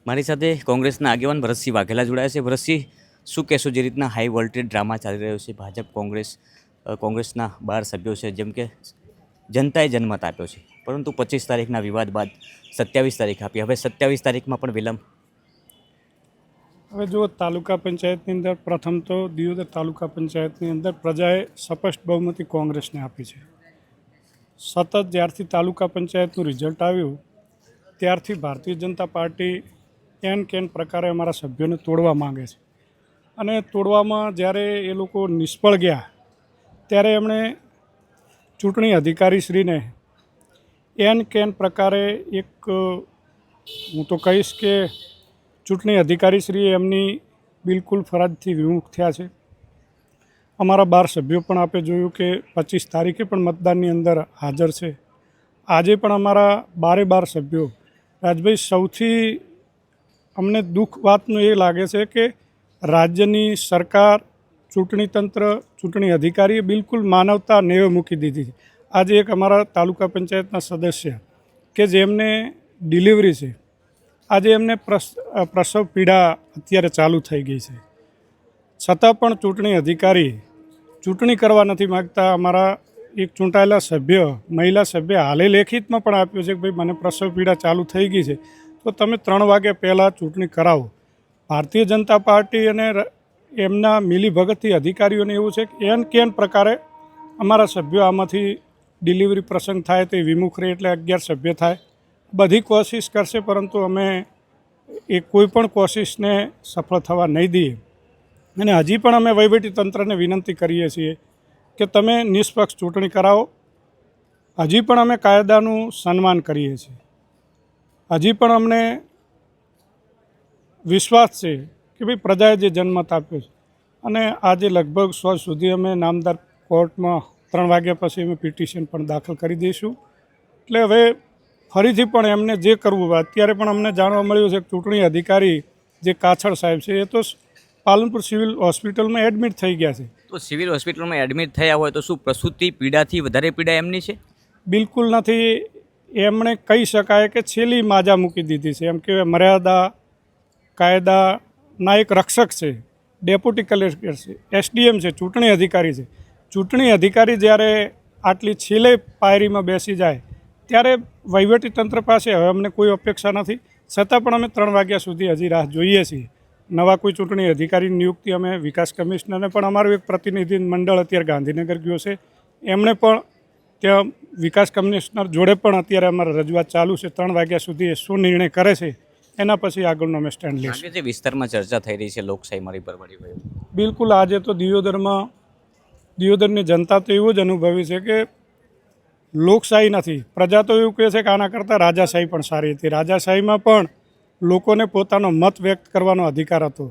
મારી સાથે કોંગ્રેસના આગેવાન ભરતસિંહ વાઘેલા જોડાયા છે. ભરતસિંહ, શું કહેશો? જે રીતના હાઈ વોલ્ટેજ ડ્રામા ચાલી રહ્યો છે, ભાજપ કોંગ્રેસના 12 સભ્યો છે, જેમ કે જનતાએ જનમત આપ્યો છે, પરંતુ 25 તારીખના વિવાદ બાદ 27 તારીખ આપી. હવે 27 તારીખમાં પણ વિલંબ. હવે જો તાલુકા પંચાયતની અંદર પ્રથમ તો દિયોદર તાલુકા પંચાયતની અંદર પ્રજાએ સ્પષ્ટ બહુમતી કોંગ્રેસને આપી છે. સતત જ્યારથી તાલુકા પંચાયતનું રિઝલ્ટ આવ્યું ત્યારથી ભારતીય જનતા પાર્ટી કેન પ્રકારે અમારા સભ્યોને તોડવા માંગે છે. અને તોડવામાં જ્યારે એ લોકો નિષ્ફળ ગયા ત્યારે એમણે ચૂંટણી અધિકારીશ્રીને કેન પ્રકારે એક હું તો કહીશ કે ચૂંટણી અધિકારીશ્રીએ એમની બિલકુલ ફરજથી વિમુખ થયા છે. અમારા 12 સભ્યો પણ આપે જોયું કે 25 તારીખે પણ મતદાનની અંદર હાજર છે. આજે પણ અમારા 12 સભ્યો, રાજભાઈ, સૌથી અમને દુઃખ વાતનું એ લાગે છે કે રાજ્યની સરકાર, ચૂંટણી તંત્ર, ચૂંટણી અધિકારીએ બિલકુલ માનવતા નેવે મૂકી દીધી છે. આજે એક અમારા તાલુકા પંચાયતના સદસ્ય કે જેમને ડિલિવરી છે, આજે એમને પ્રસવ પીડા અત્યારે ચાલુ થઈ ગઈ છે, છતાં પણ ચૂંટણી અધિકારી ચૂંટણી કરવા નથી માગતા. અમારા એક ચૂંટાયેલા સભ્ય, મહિલા સભ્ય, હાલે લેખિતમાં પણ આપ્યું છે કે ભાઈ મને પ્રસવ પીડા ચાલુ થઈ ગઈ છે, તો તમે 3 વાગ્યા પહેલાં ચૂંટણી કરાવો. ભારતીય જનતા પાર્ટી અને એમના મિલીભગતથી અધિકારીઓને એવું છે કે કેન પ્રકારે અમારા સભ્યો આમાંથી ડિલિવરી પ્રસંગ થાય તે વિમુખ રહે એટલે 11 સભ્ય થાય. બધી કોશિશ કરશે, પરંતુ અમે એ કોઈ પણ કોશિશને સફળ થવા નહીં દઈએ. અને હજી પણ અમે વહીવટીતંત્રને વિનંતી કરીએ છીએ કે તમે નિષ્પક્ષ ચૂંટણી કરાવો. હજી પણ અમે કાયદાનું સન્માન કરીએ છીએ. હજી પણ અમને વિશ્વાસ છે કે ભાઈ પ્રજાએ જે જનમત આપ્યો છે, અને આજે લગભગ 100 સુધી અમે નામદાર કોર્ટમાં 3 વાગ્યા પછી અમે પિટિશન પણ દાખલ કરી દઈશું. એટલે હવે ફરીથી પણ એમને જે કરવું, અત્યારે પણ અમને જાણવા મળ્યું છે કે ચૂંટણી અધિકારી જે કાછડ સાહેબ છે એ તો પાલનપુર સિવિલ હોસ્પિટલમાં એડમિટ થઈ ગયા છે. તો સિવિલ હોસ્પિટલમાં એડમિટ થયા હોય તો શું પ્રસૂતિ પીડાથી વધારે પીડા એમની છે? બિલકુલ નથી. એમણે કહી શકાય કે છેલ્લી માજા મૂકી દીધી છે. એમ કે મર્યાદા કાયદાના એક રક્ષક છે, ડેપ્યુટી કલેક્ટર છે, એસડીએમ છે, ચૂંટણી અધિકારી છે. ચૂંટણી અધિકારી જ્યારે આટલી છેલ્લે પાયરીમાં બેસી જાય ત્યારે વહીવટીતંત્ર પાસે હવે અમને કોઈ અપેક્ષા નથી. છતાં પણ અમે 3 વાગ્યા સુધી હજી રાહ જોઈએ છીએ. નવા કોઈ ચૂંટણી અધિકારીની નિયુક્તિ અમે વિકાસ કમિશનરને પણ, અમારું એક પ્રતિનિધિ મંડળ અત્યારે ગાંધીનગર ગયો છે, એમણે પણ ત્યાં વિકાસ કમિશનર જોડે પણ અત્યારે અમારે રજૂઆત ચાલુ છે. 3 વાગ્યા સુધી એ શું નિર્ણય કરે છે એના પછી આગળનો અમે સ્ટેન્ડ લઈશું. જે વિસ્તારમાં ચર્ચા થઈ રહી છે લોકશાહી મારી પરવડી હોય. બિલકુલ. આજે તો દિયોદરની જનતા તો એવું જ અનુભવી છે કે લોકશાહી નથી. પ્રજા તો એવું કહે છે કે આના કરતાં રાજાશાહી પણ સારી હતી. રાજાશાહીમાં પણ લોકોને પોતાનો મત વ્યક્ત કરવાનો અધિકાર હતો.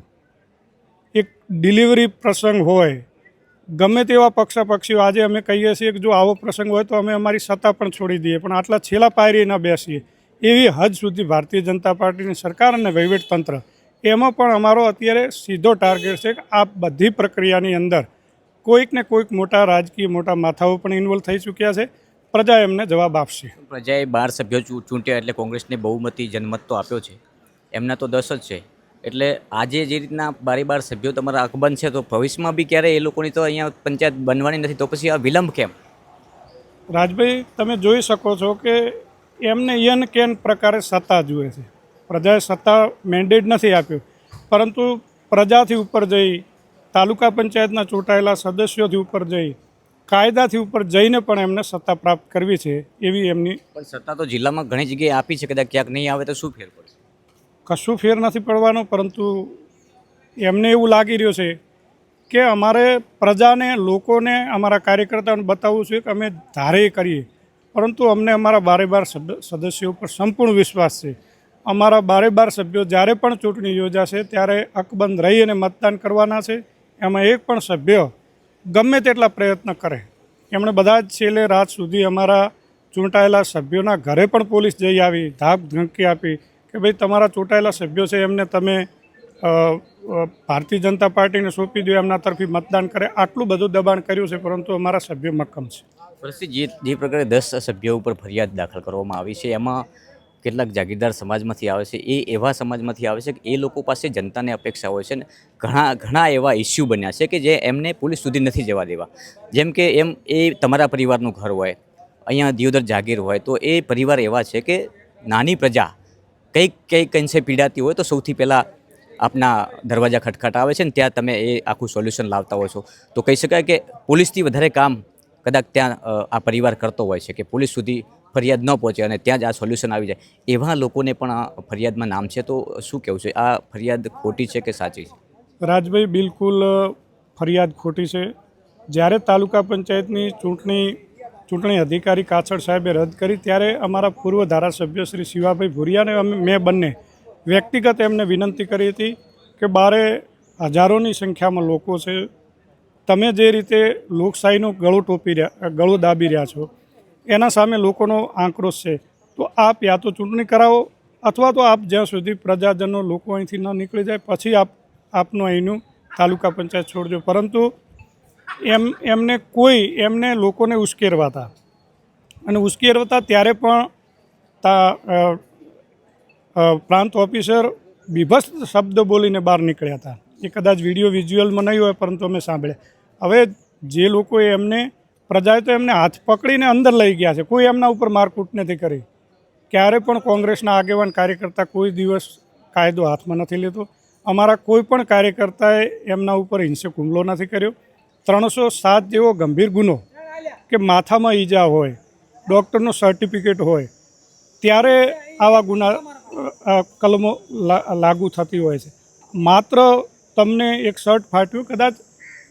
એક ડિલિવરી પ્રસંગ હોય, ગમે તેવા પક્ષીઓ, આજે અમે કહીએ છીએ કે જો આવો પ્રસંગ હોય તો અમે અમારી સત્તા પણ છોડી દઈએ, પણ આટલા છેલ્લા પાયરે ન બેસીએ. એવી હદ સુધી ભારતીય જનતા પાર્ટીની સરકાર અને વહીવટતંત્ર, એમાં પણ અમારો અત્યારે સીધો ટાર્ગેટ છે કે આ બધી પ્રક્રિયાની અંદર કોઈક ને કોઈક મોટા રાજકીય મોટા માથાઓ પણ ઇન્વોલ્વ થઈ ચૂક્યા છે. પ્રજા એમને જવાબ આપશે. પ્રજાએ 12 સભ્યો ચૂંટ્યા એટલે કોંગ્રેસને બહુમતી જનમત તો આપ્યો છે, એમના તો 10 જ છે. એટલે આજે જે રીતના 12 સભ્યો તમારા અકબંધ છે, તો ભવિષ્યમાં બી ક્યારે એ લોકોની તો અહીંયા પંચાયત બનવાની નથી, તો પછી આ વિલંબ કેમ? રાજભાઈ, તમે જોઈ શકો છો કે એમને કેન પ્રકારે સત્તા જુએ છે. પ્રજાએ સત્તા મેન્ડેટ નથી આપ્યો, પરંતુ પ્રજાથી ઉપર જઈ, તાલુકા પંચાયતના ચૂંટાયેલા સદસ્યોથી ઉપર જઈ, કાયદાથી ઉપર જઈને પણ એમને સત્તા પ્રાપ્ત કરવી છે. એવી એમની પણ સત્તા તો જિલ્લામાં ઘણી જગ્યાએ આપી છે, કદાચ ક્યાંક નહીં આવે તો શું ફેર પડશે? કશું ફેર નથી પડવાનો, પરંતુ એમને એવું લાગી રહ્યું છે કે અમારે પ્રજાને, લોકોને, અમારા કાર્યકર્તાઓને બતાવવું છે કે અમે ધારે કરીએ. પરંતુ અમને અમારા 12 સદસ્યો પર સંપૂર્ણ વિશ્વાસ છે. અમારા 12 સભ્યો જ્યારે પણ ચૂંટણી યોજાશે ત્યારે અકબંધ રહી અને મતદાન કરવાના છે. એમાં એક પણ સભ્ય ગમે તેટલા પ્રયત્ન કરે, એમણે બધા જ છેલ્લે રાત સુધી અમારા ચૂંટાયેલા સભ્યોના ઘરે પણ પોલીસ જઈ આવી, ધાક ધમકી આપી કે ભાઈ તમારા ચૂંટાયેલા સભ્યો છે એમને તમે ભારતીય જનતા પાર્ટીને સોંપી દો, એમના તરફી મતદાન કરે. આટલું બધું દબાણ કર્યું છે, પરંતુ અમારા સભ્યો મક્કમ છે. જે પ્રકારે 10 સભ્યો ઉપર ફરિયાદ દાખલ કરવામાં આવી છે, એમાં કેટલાક જાગીરદાર સમાજમાંથી આવે છે, એ એવા સમાજમાંથી આવે છે કે એ લોકો પાસે જનતાને અપેક્ષા હોય છે ને ઘણા એવા ઇસ્યુ બન્યા છે કે જે એમને પોલીસ સુધી નથી જવા દેવા. જેમ કે એ તમારા પરિવારનું ઘર હોય, અહીંયા દિયોદર જાગીર હોય, તો એ પરિવાર એવા છે કે નાની પ્રજા કંઈક અંશે પીડાતી હોય તો સૌથી પહેલાં આપના દરવાજા ખટખટાવે છે ને ત્યાં તમે એ આખું સોલ્યુશન લાવતા હોય છો. તો કહી શકાય કે પોલીસથી વધારે કામ કદાચ ત્યાં આ પરિવાર કરતો હોય છે કે પોલીસ સુધી ફરિયાદ ન પહોંચે અને ત્યાં જ આ સોલ્યુશન આવી જાય. એવા લોકોને પણ આ ફરિયાદમાં નામ છે. તો શું કહેવું છે, આ ફરિયાદ ખોટી છે કે સાચી છે? રાજભાઈ, બિલકુલ ફરિયાદ ખોટી છે. જ્યારે તાલુકા પંચાયતની ચૂંટણી અધિકારી કાછડ સાહેબે રદ કરી ત્યારે અમારા પૂર્વ ધારાસભ્ય શ્રી શિવાભાઈ ભુરિયાને મેં બંને વ્યક્તિગત એમને વિનંતી કરી હતી કે બારે હજારોની સંખ્યામાં લોકો છે, તમે જે રીતે લોકશાહીનો ગળો દાબી રહ્યા છો એના સામે લોકોનો આક્રોશ છે. તો આપ યા તો ચૂંટણી કરાવો અથવા તો આપ જ્યાં સુધી પ્રજાજનો લોકો અહીંથી ન નીકળી જાય પછી આપનું અહીંનું તાલુકા પંચાયત છોડજો. પરંતુ એમને લોકોને ઉશ્કેરવાતા ત્યારે પણ પ્રાંત ઓફિસર બીભત્સ શબ્દ બોલીને બહાર નીકળ્યા હતા. એ કદાચ વિડીયો વિઝ્યુઅલમાં નહીં હોય પરંતુ અમે સાંભળ્યા. હવે જે લોકોએ પ્રજાએ તો એમને હાથ પકડીને અંદર લઈ ગયા છે, કોઈ એમના ઉપર મારકૂટ નથી કરી. ક્યારે પણ કોંગ્રેસના આગેવાન કાર્યકર્તા કોઈ દિવસ કાયદો હાથમાં નથી લેતો. અમારા કોઈ પણ કાર્યકર્તાએ એમના ઉપર હિંસક હુમલો નથી કર્યો. 307 જેવો ગંભીર ગુનો કે માથામાં ઈજા હોય, ડૉક્ટરનું સર્ટિફિકેટ હોય ત્યારે આવા કલમો લાગુ થતી હોય છે. માત્ર તમને એક શર્ટ ફાટ્યું, કદાચ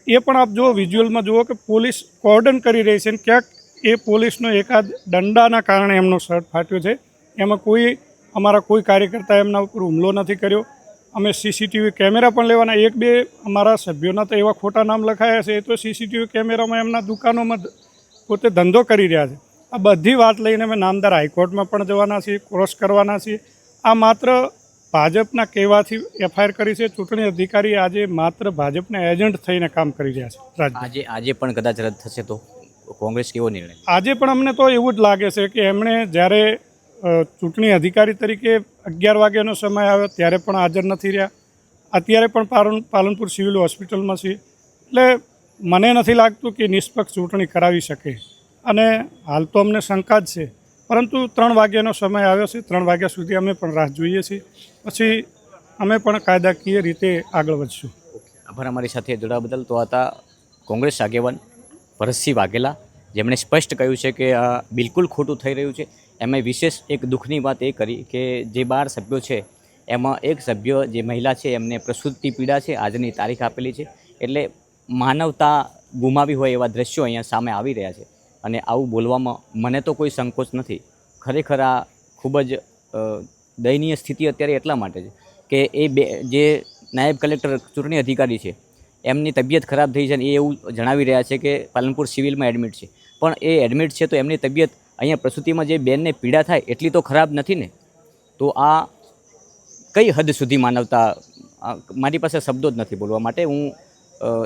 એ પણ આપ જુઓ વિઝ્યુઅલમાં જુઓ કે પોલીસ કોર્ડન કરી રહી છે ને ક્યાંક એ પોલીસનો એકાદ દંડાના કારણે એમનો શર્ટ ફાટ્યો છે. એમાં અમારા કોઈ કાર્યકર્તા એમના ઉપર હુમલો નથી કર્યો. અમે સીસીટીવી કેમેરા પણ લેવાના. 1-2 અમારા સભ્યોના તો એવા ખોટા નામ લખાયા છે, એ તો સીસીટીવી કેમેરામાં એમના દુકાનોમાં પોતે ધંધો કરી રહ્યા છે. આ બધી વાત લઈને અમે નામદાર હાઈકોર્ટમાં પણ જવાના છીએ, ક્રોસ કરવાના છીએ. આ માત્ર ભાજપના કહેવાથી એફઆઈઆર કરી છે. ચૂંટણી અધિકારી આજે માત્ર ભાજપના એજન્ટ થઈને કામ કરી રહ્યા છે. આજે પણ કદાચ રદ થશે તો કોંગ્રેસ કેવો નિર્ણય? આજે પણ અમને તો એવું જ લાગે છે કે એમણે જ્યારે ચૂંટણી અધિકારી તરીકે 11 વાગ્યાનો સમય આવ્યો ત્યારે પણ હાજર નથી રહ્યા. અત્યારે પણ પાલનપુર સિવિલ હોસ્પિટલમાં છે. એટલે મને નથી લાગતું કે નિષ્પક્ષ ચૂંટણી કરાવી શકે. અને હાલ તો અમને શંકા જ છે, પરંતુ 3 વાગ્યાનો સમય આવ્યો છે. 3 વાગ્યા સુધી અમે પણ રાહ જોઈએ છીએ. પછી અમે પણ કાયદાકીય રીતે આગળ વધશું. આભાર અમારી સાથે જોડાવા બદલ. તો હતા કોંગ્રેસ આગેવાન ભરતસિંહ વાઘેલા, જેમણે સ્પષ્ટ કહ્યું છે કે આ બિલકુલ ખોટું થઈ રહ્યું છે. એમાં વિશેષ એક દુઃખની વાત એ કરી કે જે 12 સભ્યો છે એમાં એક સભ્ય જે મહિલા છે એમને પ્રસૂતિ પીડા છે, આજની તારીખ આપેલી છે. એટલે માનવતા ગુમાવી હોય એવા દ્રશ્યો અહીંયા સામે આવી રહ્યા છે. અને આવું બોલવામાં મને તો કોઈ સંકોચ નથી. ખરેખર આ ખૂબ જ દયનીય સ્થિતિ અત્યારે એટલા માટે છે કે જે નાયબ કલેક્ટર ચૂંટણી અધિકારી છે એમની તબિયત ખરાબ થઈ છે અને એ એવું જણાવી રહ્યા છે કે પાલનપુર સિવિલમાં એડમિટ છે. પણ એ એડમિટ છે તો એમની તબિયત અહીંયા પ્રસૂતિમાં જે બેનને પીડા થાય એટલી તો ખરાબ નથી ને. તો આ કઈ હદ સુધી માનવતા, મારી પાસે શબ્દો જ નથી બોલવા માટે. હું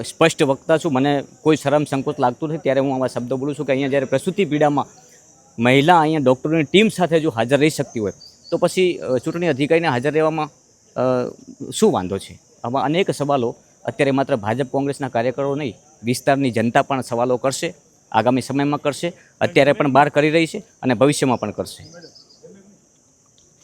સ્પષ્ટ વક્તા છું, મને કોઈ શરમ સંકોચ લાગતું નથી ત્યારે હું આવા શબ્દો બોલું છું કે અહીંયા જ્યારે પ્રસૂતિ પીડામાં મહિલા અહીંયા ડૉક્ટરોની ટીમ સાથે જો હાજર રહી શકતી હોય તો પછી ચૂંટણી અધિકારીને હાજર રહેવામાં શું વાંધો છે? આવા અનેક સવાલો અત્યારે માત્ર ભાજપ કોંગ્રેસના કાર્યકરો નહીં, વિસ્તારની જનતા પણ સવાલો કરશે, આગામી સમયમાં કરશે, અત્યારે પણ બહાર કરી રહી છે અને ભવિષ્યમાં પણ કરશે.